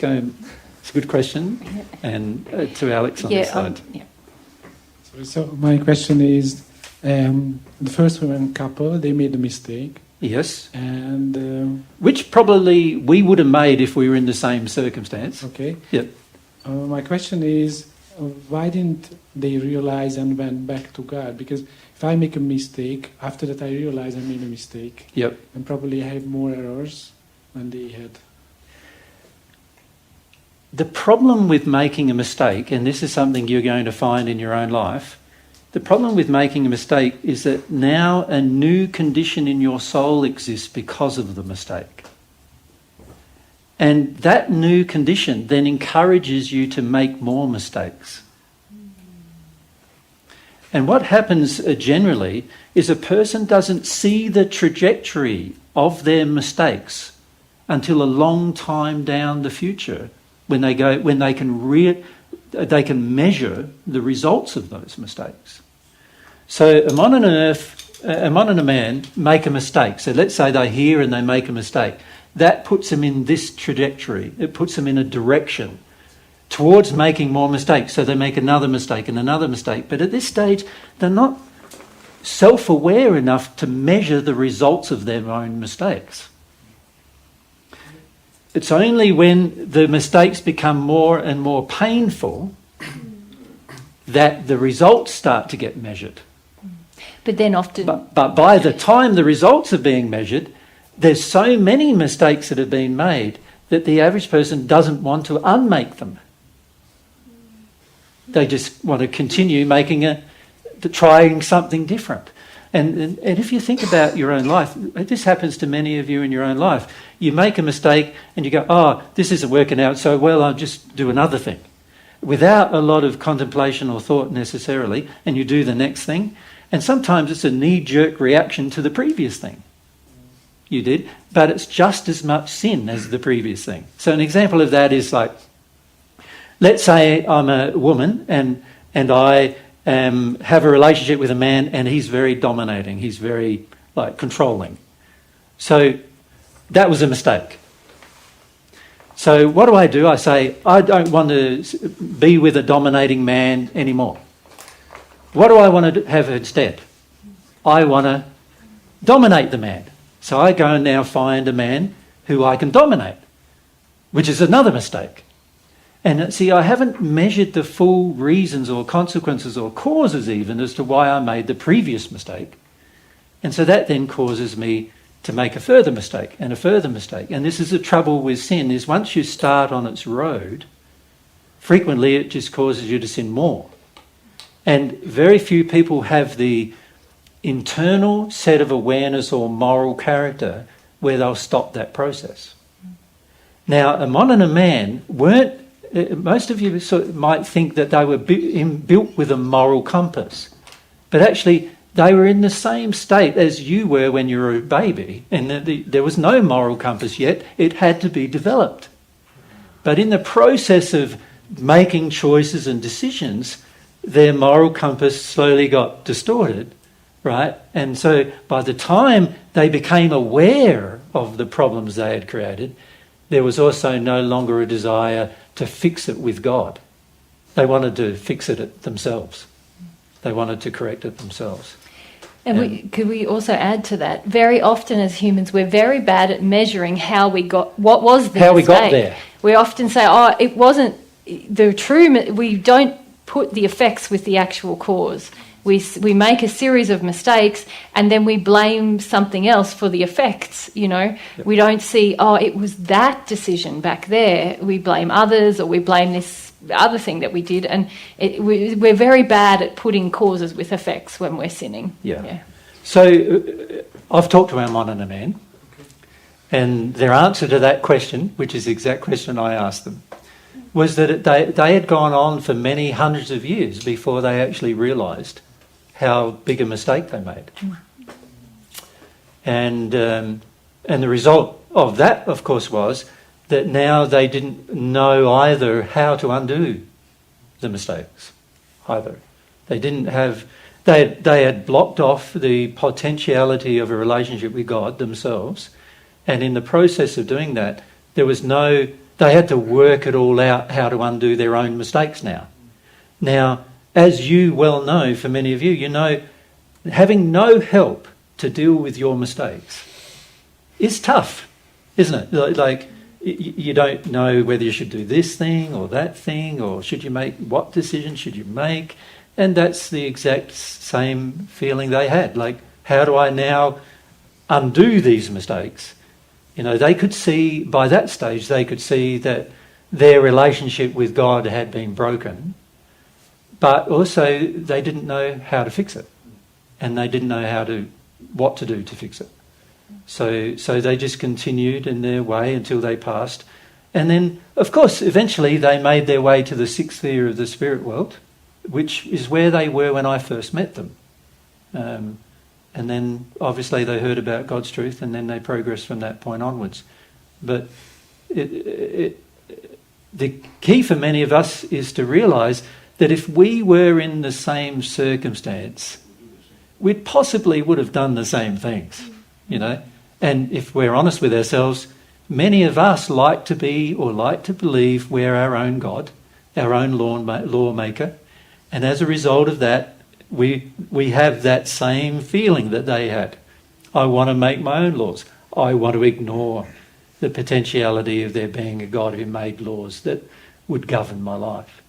go. It's a good question. And to Alex on this side. So my question is, the first women couple, they made a mistake. Yes. And which probably we would have made if we were in the same circumstance. Okay. Yep. My question is, why didn't they realize and went back to God? Because if I make a mistake, after that I realize I made a mistake. Yep. And probably I have more errors than they had. The problem with making a mistake, and this is something you're going to find in your own life, the problem with making a mistake is that now a new condition in your soul exists because of the mistake. And that new condition then encourages you to make more mistakes. And what happens generally is a person doesn't see the trajectory of their mistakes until a long time down the future, when they can measure the results of those mistakes. So Amon and Amon make a mistake. So let's say they hear and they make a mistake. That puts them in this trajectory. It puts them in a direction towards making more mistakes. So they make another mistake and another mistake. But at this stage, they're not self-aware enough to measure the results of their own mistakes. It's only when the mistakes become more and more painful that the results start to get measured. But then often... But by the time the results are being measured, there's so many mistakes that have been made that the average person doesn't want to unmake them. They just want to continue trying something different. And if you think about your own life, this happens to many of you in your own life. You make a mistake and you go, oh, this isn't working out so well, I'll just do another thing. Without a lot of contemplation or thought necessarily, and you do the next thing. And sometimes it's a knee-jerk reaction to the previous thing you did, but it's just as much sin as the previous thing. So an example of that is like, let's say I'm a woman and I have a relationship with a man and he's very dominating, he's very controlling. So that was a mistake. So what do? I say, I don't want to be with a dominating man anymore. What do I want to have instead? I want to dominate the man. So I go and now find a man who I can dominate, which is another mistake. And see, I haven't measured the full reasons or consequences or causes even as to why I made the previous mistake. And so that then causes me to make a further mistake and a further mistake. And this is the trouble with sin, is once you start on its road, frequently it just causes you to sin more. And very few people have the internal set of awareness or moral character where they'll stop that process. Now, Amon and Amon weren't, most of you might think that they were built with a moral compass, but actually they were in the same state as you were when you were a baby, and there was no moral compass yet. It had to be developed. But in the process of making choices and decisions, their moral compass slowly got distorted, right? And so by the time they became aware of the problems they had created, there was also no longer a desire to fix it with God. They wanted to fix it themselves. They wanted to correct it themselves. And could we also add to that? Very often as humans, we're very bad at measuring how we got, what was the mistake. We got there. We often say, oh, it wasn't the true, we don't put the effects with the actual cause. We make a series of mistakes and then we blame something else for the effects, you know. Yep. We don't see, oh, it was that decision back there. We blame others or we blame this other thing that we did. And we're very bad at putting causes with effects when we're sinning. Yeah. So I've talked to Aman and Amon, and their answer to that question, which is the exact question I asked them, was that they had gone on for many hundreds of years before they actually realised how big a mistake they made. And the result of that, of course, was that now they didn't know either how to undo the mistakes either. They didn't have... They had blocked off the potentiality of a relationship with God themselves, and in the process of doing that, there was no They had to work it all out how to undo their own mistakes now. Now, as you well know, for many of you, you know, having no help to deal with your mistakes is tough, isn't it? Like you don't know whether you should do this thing or that thing, or should you make, what decision should you make? And that's the exact same feeling they had. Like, how do I now undo these mistakes? You know, they could see, by that stage, they could see that their relationship with God had been broken, but also they didn't know how to fix it. And they didn't know what to do to fix it. So they just continued in their way until they passed. And then, of course, eventually they made their way to the sixth year of the spirit world, which is where they were when I first met them. And then, obviously, they heard about God's truth, and then they progressed from that point onwards. But the key for many of us is to realise that if we were in the same circumstance, we possibly would have done the same things, you know. And if we're honest with ourselves, many of us like to be or like to believe we're our own God, our own lawmaker. And as a result of that, we have that same feeling that they had. I want to make my own laws. I want to ignore the potentiality of there being a God who made laws that would govern my life.